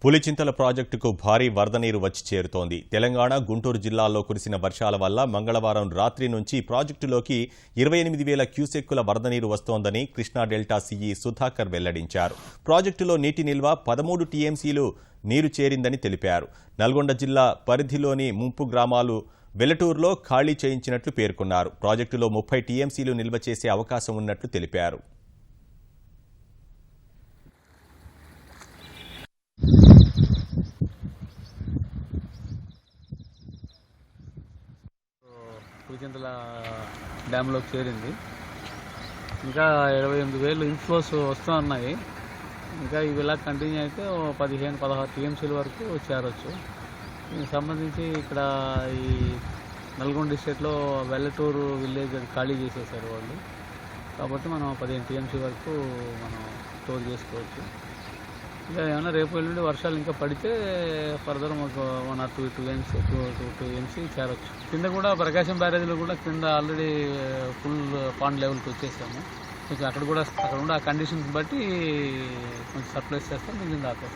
పులిచింతల ప్రాజెక్టుకు భారీ వరద నీరు వచ్చి చేరుతోంది. తెలంగాణ, గుంటూరు జిల్లాల్లో కురిసిన వర్షాల వల్ల మంగళవారం రాత్రి నుంచి ప్రాజెక్టులోకి 28,000 క్యూసెక్కుల వరద నీరు వస్తోందని కృష్ణా డెల్టా సీఈ సుధాకర్ వెల్లడించారు. ప్రాజెక్టులో నీటి నిల్వ 13 టీఎంసీలు నీరు చేరిందని తెలిపారు. నల్గొండ జిల్లా పరిధిలోని ముంపు గ్రామాలు వెల్లటూరులో ఖాళీ చేయించినట్లు పేర్కొన్నారు. ప్రాజెక్టులో 30 టీఎంసీలు నిల్వ చేసే అవకాశం ఉన్నట్లు తెలిపారు. పులిచింతల డ్యామ్లోకి చేరింది. ఇంకా 28,000 ఇన్ఫ్లోస్ వస్తూ ఉన్నాయి. ఇంకా ఇవి ఇలా కంటిన్యూ అయితే 15-16 టీఎంసీల వరకు చేరవచ్చు. దీనికి సంబంధించి ఇక్కడ ఈ నల్గొండ డిస్ట్రిక్ట్లో వెల్లటూరు విలేజ్ ఖాళీ చేసేసారు వాళ్ళు. కాబట్టి మనం 15 టీఎంసీ వరకు మనం స్టోర్ చేసుకోవచ్చు. ఇంకా ఏమైనా రేపు ఎల్లుండి వర్షాలు ఇంకా పడితే ఫర్దర్ మాకు 1 or 2 టీఎంసీ చేరవచ్చు. కింద కూడా ప్రకాశం బ్యారేజ్లో కూడా కింద ఆల్రెడీ ఫుల్ పాండ్ లెవెల్కి వచ్చేసాము. కొంచెం అక్కడ ఉండే ఆ కండిషన్స్ బట్టి కొంచెం సప్లైస్ చేస్తాం, మిగిలిన దాకా.